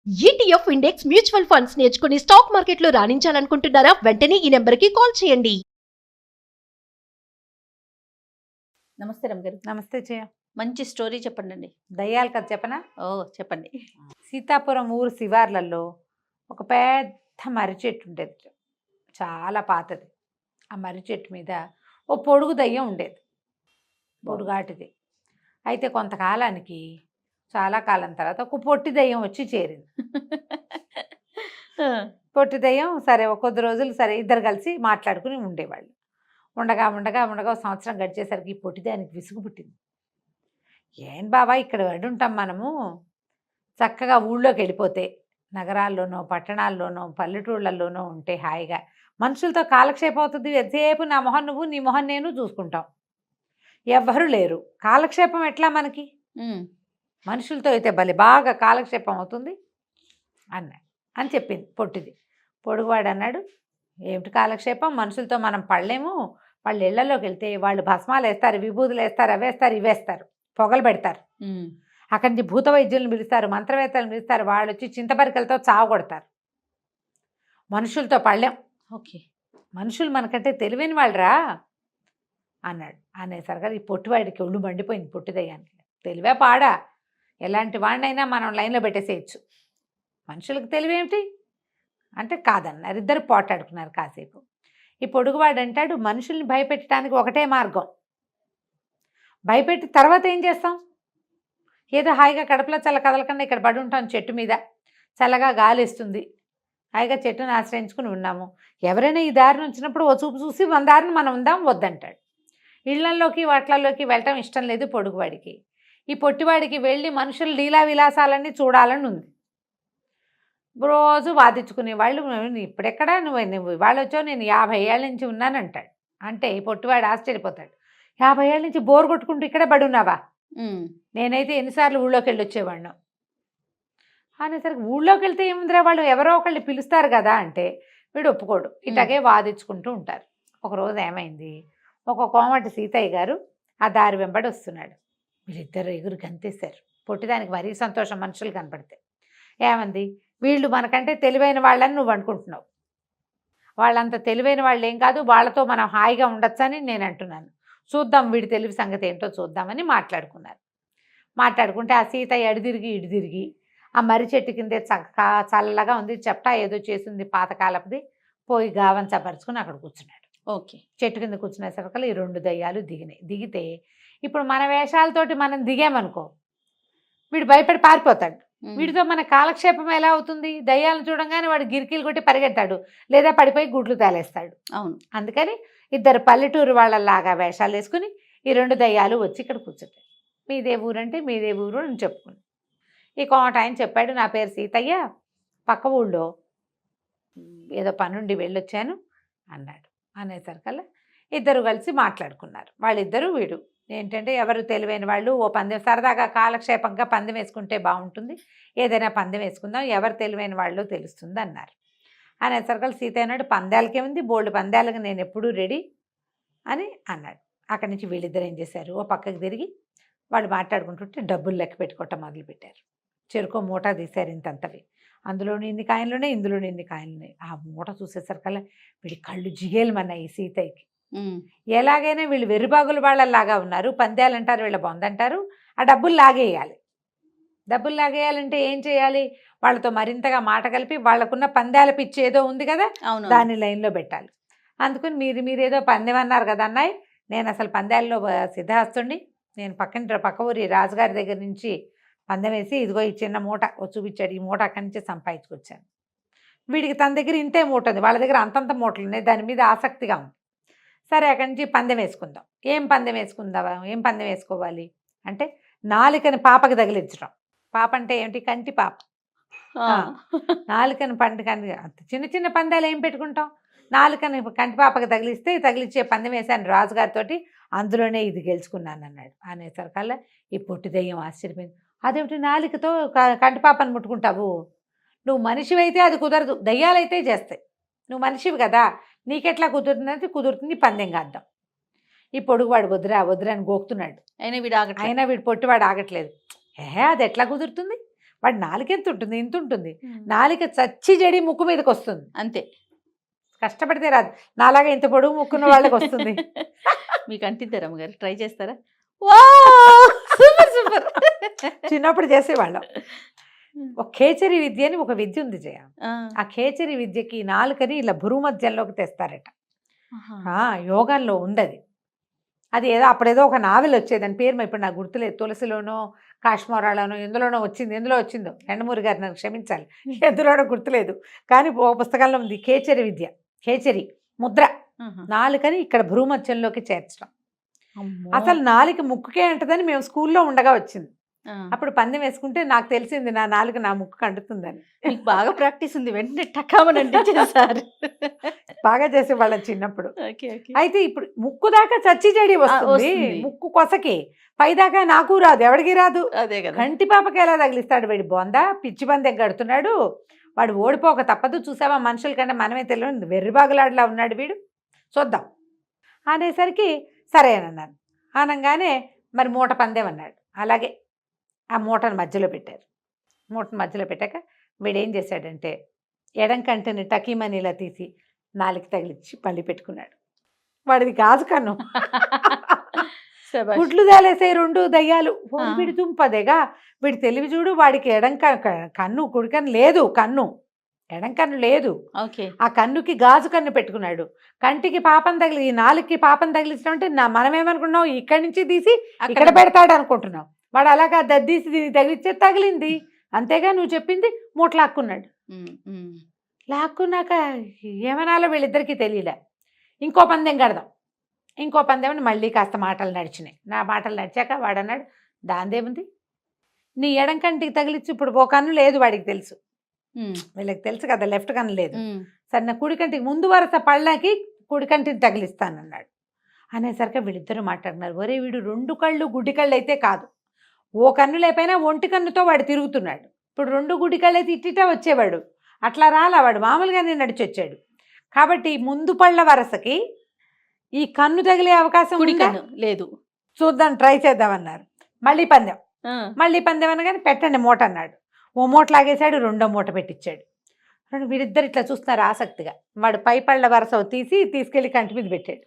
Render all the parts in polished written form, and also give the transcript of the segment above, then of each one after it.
ETF index mutual funds నేర్చుకుని stock మార్కెట్లో రాణించాలనుకుంటున్నారా? వెంటనే ఈ నెంబర్కి కాల్ చేయండి. నమస్తే రమ్మగారు. నమస్తే జయ. మంచి స్టోరీ చెప్పండి. దయ్యాల కథ చెప్పనా? చెప్పండి. సీతాపురం ఊరు శివార్లలో ఒక పెద్ద మర్రి చెట్టు ఉండేది, చాలా పాతది. ఆ మర్రి చెట్టు మీద ఓ పొడుగు దయ్యం ఉండేది, పొడుగాటిది. అయితే కొంతకాలానికి, చాలా కాలం తర్వాత ఒక పొట్టి దయ్యం వచ్చి చేరింది. పొట్టి దయ్యం సరే ఒక కొద్ది రోజులు సరే ఇద్దరు కలిసి మాట్లాడుకుని ఉండేవాళ్ళు. ఉండగా ఉండగా ఉండగా ఒక సంవత్సరం గడిచేసరికి ఈ పొట్టి దయ్యానికి విసుగు పుట్టింది. ఏం బాబా ఇక్కడ ఉంటాం మనము, చక్కగా ఊళ్ళోకి వెళ్ళిపోతే నగరాల్లోనో పట్టణాల్లోనో పల్లెటూళ్ళల్లోనో ఉంటే హాయిగా మనుషులతో కాలక్షేపం అవుతుంది. ఎంతసేపు నా మొహం నువ్వు నీ మొహం నేను చూసుకుంటాం, ఎవ్వరూ లేరు. కాలక్షేపం ఎట్లా మనకి? మనుషులతో అయితే భలే బాగా కాలక్షేపం అవుతుంది అని చెప్పింది పొట్టిది. పొడుగువాడు అన్నాడు, ఏమిటి కాలక్షేపం, మనుషులతో మనం పడలేము. వాళ్ళు ఇళ్లలోకి వెళ్తే వాళ్ళు భస్మాలు వేస్తారు, విభూతులు వేస్తారు, అవేస్తారు, ఇవేస్తారు, పొగలు పెడతారు. అక్కడి నుంచి భూత వైద్యులను పిలుస్తారు, మంత్రవేత్తలను పిలుస్తారు, వాళ్ళు వచ్చి చింతపరికలతో చావగొడతారు. మనుషులతో పడలేం. ఓకే, మనుషులు మనకంటే తెలివైన వాళ్ళరా అన్నాడు. అనేసరిగా ఈ పొట్టివాడికి ఒళ్ళు మండిపోయింది. పొట్టిదయ్యానికి తెలివే పాడా, ఎలాంటి వాడినైనా మనం లైన్లో పెట్టేసేయచ్చు, మనుషులకు తెలివేమిటి అంటే కాదన్నారు. ఇద్దరు పోటాడుకున్నారు కాసేపు. ఈ పొడుగువాడు అంటాడు, మనుషుల్ని భయపెట్టడానికి ఒకటే మార్గం, భయపెట్టి తర్వాత ఏం చేస్తాం? ఏదో హాయిగా కడపలో చల్ల కదలకుండా ఇక్కడ పడి ఉంటాం, చెట్టు మీద చల్లగా గాలి ఇస్తుంది, హాయిగా చెట్టును ఆశ్రయించుకుని ఉన్నాము. ఎవరైనా ఈ దారిని వచ్చినప్పుడు ఓ చూపు చూసి మన దారిని మనం ఉందాం వద్దంటాడు. ఇళ్లల్లోకి వాట్లల్లోకి వెళ్ళటం ఇష్టం లేదు పొడుగువాడికి. ఈ పొట్టివాడికి వెళ్ళి మనుషుల లీలా విలాసాలన్నీ చూడాలని ఉంది. రోజు వాదించుకునే వాళ్ళు, ఇప్పుడెక్కడా నువ్వు వాళ్ళు వచ్చావు, నేను 50 ఏళ్ళ నుంచి ఉన్నానంటాడు. అంటే ఈ పొట్టివాడు ఆశ్చర్యపోతాడు, 50 ఏళ్ళ నుంచి బోర్ కొట్టుకుంటూ ఇక్కడే పడి ఉన్నావా? నేనైతే ఎన్నిసార్లు ఊళ్ళోకి వెళ్ళి వచ్చేవాడిను అనేసరికి, ఊళ్ళోకి వెళ్తే ఏముందిరా, వాళ్ళు ఎవరో ఒకళ్ళు పిలుస్తారు కదా అంటే వీడు ఒప్పుకోడు. ఇట్లాగే వాదించుకుంటూ ఉంటారు. ఒకరోజు ఏమైంది, ఒక కోమటి సీతయ్య గారు ఆ దారి వెంబడి వస్తున్నాడు. వీళ్ళిద్దరు ఎగురు గంతేశారు. పొట్టిదానికి మరీ సంతోషం మనుషులు కనపడితే. ఏమంది, వీళ్ళు మనకంటే తెలివైన వాళ్ళని నువ్వు అనుకుంటున్నావు, వాళ్ళంత తెలివైన వాళ్ళు ఏం కాదు, వాళ్ళతో మనం హాయిగా ఉండొచ్చని నేను అంటున్నాను, చూద్దాం వీడి తెలివి సంగతి ఏంటో చూద్దామని మాట్లాడుకున్నారు. మాట్లాడుకుంటే ఆ సీతయ్య ఇటు తిరిగి ఆ మర్రి చెట్టు కిందే చల్లగా ఉంది, చెప్టా ఏదో చేసింది పాతకాలపుది, పోయి గావంచపరుచుకుని అక్కడ కూర్చున్నాడు. ఓకే, చెట్టు కింద కూర్చునేసరికి ఈ 2 దయ్యాలు దిగితే ఇప్పుడు మన వేషాలతోటి మనం దిగామనుకో, వీడు భయపడి పారిపోతాడు. వీడితో మన కాలక్షేపం ఎలా అవుతుంది? దయ్యాలను చూడంగానే వాడు గిరికీలు కొట్టి పరిగెత్తాడు, లేదా పడిపోయి గుడ్లు తేలేస్తాడు. అవును. అందుకని ఇద్దరు పల్లెటూరు వాళ్ళలాగా వేషాలు వేసుకుని ఈ 2 దయ్యాలు వచ్చి ఇక్కడ కూర్చుంటాయి. మీదే ఊరంటే మీదే ఊరు అని చెప్పుకుని ఈ కోమట ఆయన చెప్పాడు, నా పేరు సీతయ్య, పక్క ఊళ్ళో ఏదో పనుండి వెళ్ళొచ్చాను అన్నాడు. అనేసరికల్లా ఇద్దరు కలిసి మాట్లాడుకున్నారు. వాళ్ళిద్దరూ వీడు ఏంటంటే ఎవరు తెలివైన వాళ్ళు, ఓ పందెం సరదాగా కాలక్షేపంగా పందెం వేసుకుంటే బాగుంటుంది, ఏదైనా పందెం వేసుకుందాం, ఎవరు తెలివైన వాళ్ళు తెలుస్తుంది అన్నారు. అనేసరికల్ సీత అన్నాడు, పందాలకేముంది, బోల్డ్ పందాలకు నేను ఎప్పుడూ రెడీ అని అన్నాడు. అక్కడి నుంచి వీళ్ళిద్దరు ఏం చేశారు, ఓ పక్కకి తిరిగి వాళ్ళు మాట్లాడుకుంటుంటే డబ్బులు లెక్క పెట్టుకోవటం మొదలుపెట్టారు. చెరుకో మూట తీశారు ఇంతంతవి, అందులోని ఇన్ని కాయలున్నాయి, ఇందులోని ఇన్ని కాయలున్నాయి. ఆ మూట చూసేసరికల్లా వీడి కళ్ళు జిగేలమన్నాయి ఈ సీతయ్యకి. ఎలాగైనా వీళ్ళు వెర్రిబాగులు వాళ్ళలాగా ఉన్నారు, పందాలు అంటారు, వీళ్ళ బొందంటారు, ఆ డబ్బులు లాగేయాలి. డబ్బులు లాగేయాలంటే ఏం చేయాలి, వాళ్ళతో మరింతగా మాట కలిపి వాళ్ళకున్న పందాల పిచ్చి ఏదో ఉంది కదా, దాన్ని లైన్లో పెట్టాలి. అందుకని మీరేదో పందెం అన్నారు కదా అన్నాయి, నేను అసలు పందాల్లో సిద్ధహస్తుడిని, నేను పక్క ఊరి రాజుగారి దగ్గర నుంచి పందెం వేసి ఇదిగో ఈ చిన్న మూట చూపించాడు, ఈ మూట అక్కడి నుంచి సంపాదించుకొచ్చాను. వీడికి తన దగ్గర ఇంతే మూట ఉంది, వాళ్ళ దగ్గర అంతంత మూటలు ఉన్నాయి, దాని మీద ఆసక్తిగా ఉంది. సరే అక్కడి నుంచి పందెం వేసుకుందాం. ఏం పందెం వేసుకోవాలి అంటే నాలుకని పాపకి తగిలించడం. పాప అంటే ఏమిటి, కంటి పాప. నాలుకని చిన్న చిన్న పందాలు ఏం పెట్టుకుంటాం, నాలుకని కంటి పాపకి తగిలిచ్చే పందెం వేశాను రాజుగారితోటి, అందులోనే ఇది గెలుచుకున్నాను అన్నాడు. అనేసరికల్లా ఈ పొట్టి దయ్యం ఆశ్చర్యపోయింది. అదేమిటి నాలుకతో కంటిపాపని ముట్టుకుంటావు, నువ్వు మనిషివైతే అది కుదరదు, దయ్యాలైతే చేస్తాయి, నువ్వు మనిషివి కదా, నీకెట్లా కుదురుతుంది పందెం కాద్దాం. ఈ పొడుగువాడు వద్దురా అని గోకుతున్నాడు. అయినా వీడు పొట్టివాడు ఆగట్లేదు. అది ఎట్లా కుదురుతుంది, వాడి నాలుక ఎంత ఉంటుంది, ఇంత ఉంటుంది. నాలుక చచ్చి జడి ముక్కు మీదకి వస్తుంది, అంతే. కష్టపడితే రాదు. నాలాగా ఇంత పొడుగు ముక్కున్న వాళ్ళకి వస్తుంది. మీకు అంటిద్దారు అమ్మగారు, ట్రై చేస్తారా? Super super. చిన్నప్పుడు చేసేవాళ్ళం. ఒక ఖేచరి విద్య అని ఒక విద్య ఉంది జయ. ఆ ఖేచరి విద్యకి నాలుకని ఇలా భూమధ్యంలోకి తెస్తారట. యోగాల్లో ఉండదు అది. ఏదో అప్పుడేదో ఒక నావెల్ వచ్చేది, దాని పేరు ఇప్పుడు నాకు గుర్తులేదు. తులసిలోనో కాశ్మీరాలోనో ఎందులోనో వచ్చింది. ఎందులో వచ్చిందో ఎండమూరి గారు నన్ను క్షమించాలి, ఎందులోనో గుర్తులేదు. కానీ ఒక పుస్తకంలో ఉంది ఖేచరి విద్య. ఖేచరి ముద్ర, నాలుకని ఇక్కడ భూమధ్యంలోకి చేర్చడం. అసలు నాలుక ముక్కుకే అంటదని మేము స్కూల్లో ఉండగా వచ్చింది. అప్పుడు పందెం వేసుకుంటే నాకు తెలిసింది నా నాలుక నా ముక్కు అంటుతుందని. మీకు బాగా ప్రాక్టీస్ ఉంది, వెంటనే టకామనండి చేశారు. బాగా చేసేవాళ్ళం చిన్నప్పుడు. అయితే ఇప్పుడు ముక్కు దాకా చచ్చి చెడి వస్తుంది, ముక్కు కొసకి పైదాకా నాకు రాదు, ఎవడికి రాదు. అదే కదా, కంటి పాపకి ఎలా తగిలిస్తాడు వీడి బొంద, పిచ్చి బందె గడుతున్నాడు, వాడు ఓడిపోక తప్పదు. చూసావా మనుషుల కంటే మనమే తెలియదు, వెర్రిబాగులాడలా ఉన్నాడు వీడు, చూద్దాం అనేసరికి సరే అని అన్నాను. అనగానే మరి మూట పందెం అన్నాడు. అలాగే ఆ మూటను మధ్యలో పెట్టారు. మూటను మధ్యలో పెట్టాక వీడేం చేశాడంటే ఎడం కంటిని టకీమని ఇలా తీసి నాలుగు తగిలిచ్చి పల్లి పెట్టుకున్నాడు. వాడిది గాజు కన్ను. గుడ్లు తేలేసే రెండు దయ్యాలు. వీడి దుంపదేగా, వీడి తెలివి చూడు. వాడికి ఎడం కన్ను కుడి కన్ను లేదు, కన్ను ఎడం కన్ను లేదు. ఆ కన్నుకి గాజు కన్ను పెట్టుకున్నాడు. కంటికి పాపం తగిలి, ఈ నాలుగుకి పాపం తగిలించడం అంటే మనమేమనుకున్నాం, ఇక్కడి నుంచి తీసి ఇక్కడ పెడతాడు అనుకుంటున్నాం. వాడు అలాగా దద్దీసి తగిలిచ్చే తగిలింది, అంతేగా నువ్వు చెప్పింది. మూట లాక్కున్నాడు. లాక్కున్నాక ఏమనాలో వీళ్ళిద్దరికీ తెలియలే. ఇంకో పందెం కడదాం, ఇంకో పందెం అని మళ్ళీ కాస్త మాటలు నడిచినాయి. నా మాటలు నడిచాక వాడు అన్నాడు, దాందేముంది, నీ ఎడం కంటికి తగిలిచ్చి ఇప్పుడు ఓ కన్ను లేదు వాడికి తెలుసు, వీళ్ళకి తెలుసు కదా లెఫ్ట్ కన్ను లేదు. సరే నా కుడి కంటికి ముందు వరుస పళ్ళకి కుడి కంటిని తగిలిస్తానన్నాడు. అనేసరికి వీళ్ళిద్దరూ మాట్లాడినారు. ఒరే వీడు రెండు కళ్ళు గుడ్డి కళ్ళు అయితే కాదు, ఓ కన్ను లేకపోయినా ఒంటి కన్నుతో వాడు తిరుగుతున్నాడు. ఇప్పుడు రెండు గుడ్డి కళ్ళు అయితే ఇట్టిటా వచ్చేవాడు, అట్లా రాలా, వాడు మామూలుగానే నడిచి వచ్చాడు. కాబట్టి ముందు పళ్ళ వరసకి ఈ కన్ను తగిలే అవకాశం లేదు, చూద్దాం ట్రై చేద్దామన్నారు. మళ్ళీ పందెం అనగానే పెట్టండి మూట అన్నాడు. ఓ మూట లాగేశాడు, రెండో మూట పెట్టించాడు. వీడిద్దరు ఇట్లా చూస్తున్నారు ఆసక్తిగా. వాడు పై పళ్ళ వరస తీసుకెళ్లి కంటి మీద పెట్టాడు.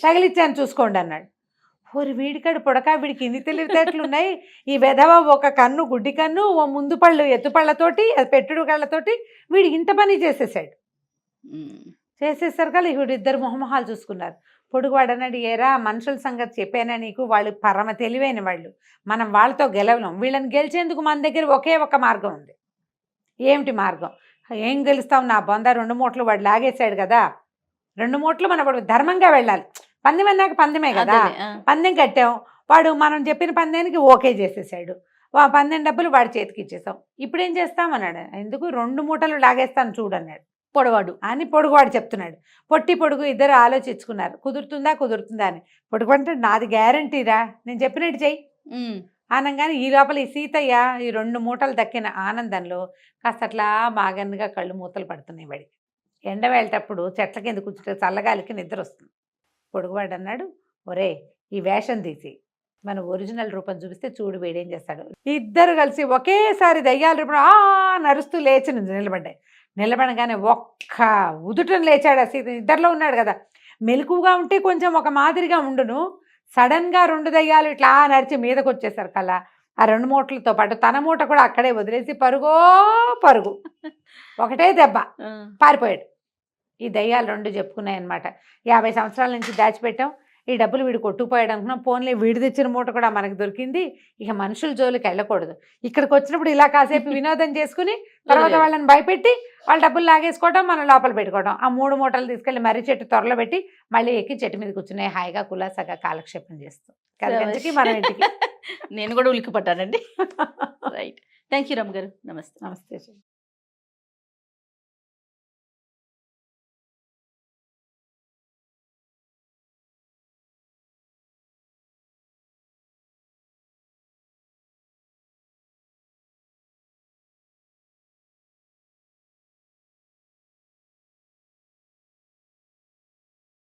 తగిలిచ్చాను చూసుకోండి అన్నాడు. ఓరి వీడికాడు పొడక, వీడికి ఇన్ని తెలివితేటలు ఉన్నాయి. ఈ వెధవ ఒక కన్ను గుడ్డి కన్ను, ఓ ముందు పళ్ళు ఎత్తుపళ్ళతోటి, పెట్టుడు కళ్ళతోటి వీడు ఇంత పని చేసేసాడు. చేసేసరికి వీడిద్దరు మొహమొహాలు చూసుకున్నారు. పొడుగువాడు అన్నాడు, ఏరా మనుషుల సంగతి చెప్పానా నీకు, వాళ్ళు పరమ తెలివైన వాళ్ళు, మనం వాళ్ళతో గెలవలేం. వీళ్ళని గెలిచేందుకు మన దగ్గర ఒకే ఒక మార్గం ఉంది. ఏమిటి మార్గం? ఏం గెలుస్తాం, నా బొంద 2 మూటలు వాడు లాగేశాడు కదా, 2 మూటలు మనం వాడు ధర్మంగా వెళ్ళాలి. పందెం అన్నాక పందెమే కదా, పందెం కట్టాం, వాడు మనం చెప్పిన పందెనికి ఓకే చేసేసాడు. పందెం డబ్బులు వాడి చేతికి ఇచ్చేసాం. ఇప్పుడు ఏం చేస్తామన్నాడు. ఎందుకు 2 మూటలు లాగేస్తాను చూడన్నాడు. పొడవాడు అని పొడుగువాడు చెప్తున్నాడు. పొడుగు ఇద్దరు ఆలోచించుకున్నారు, కుదురుతుందా అని. పొడుగు అంటే నాది గ్యారంటీరా, నేను చెప్పినట్టు చెయ్యి అనగానే ఈ లోపల ఈ సీతయ్య ఈ 2 మూటలు దక్కిన ఆనందంలో కాస్త అట్లా బాగన్నుగా కళ్ళు మూతలు పడుతున్నాయి. వాడికి ఎండ వెళ్ళేటప్పుడు చెట్ల కింద కూర్చుంటే చల్లగాలికి నిద్ర వస్తుంది. పొడుగువాడు అన్నాడు, ఒరే ఈ వేషం తీసి మన ఒరిజినల్ రూపం చూపిస్తే చూడు వీడేం చేస్తాడు. ఇద్దరు కలిసి ఒకేసారి దయ్యాల రూపం నరుస్తూ లేచి నిలబడ్డాయి. నిలబడగానే ఒక్క ఉదుటం లేచాడు. సీత ఇద్దరిలో ఉన్నాడు కదా, మెలకుగా ఉంటే కొంచెం ఒక మాదిరిగా ఉండును. సడన్గా 2 దయ్యాలు ఇట్లా నడిచి మీదకి వచ్చేసారు కల్లా. ఆ 2 మూటలతో పాటు తన మూట కూడా అక్కడే వదిలేసి పరుగు ఒకటే దెబ్బ పారిపోయాడు. ఈ దయ్యాలు 2 చెప్పుకున్నాయన్నమాట. 50 సంవత్సరాల నుంచి దాచిపెట్టాం, ఈ డబ్బులు వీడు కొట్టుకుపోయాడు అనుకున్నాం, పోన్లే వీడి తెచ్చిన మూట కూడా మనకు దొరికింది, ఇక మనుషుల జోలికి వెళ్ళకూడదు. ఇక్కడికి వచ్చినప్పుడు ఇలా కాసేపు వినోదం చేసుకుని తర్వాత వాళ్ళని భయపెట్టి వాళ్ళ డబ్బులు లాగేసుకోవడం, మనం లోపల పెట్టుకోవడం. ఆ 3 మూటలు తీసుకెళ్ళి మర్రి చెట్టు త్వరలో పెట్టి మళ్ళీ ఎక్కి చెట్టు మీద కూర్చునే హాయిగా కులాసగా కాలక్షేపం చేస్తాం. కలిగించి మన ఇంటికి నేను కూడా ఉలికి పట్టానండి. రైట్, థ్యాంక్ యూ రమ్మ గారు. నమస్తే.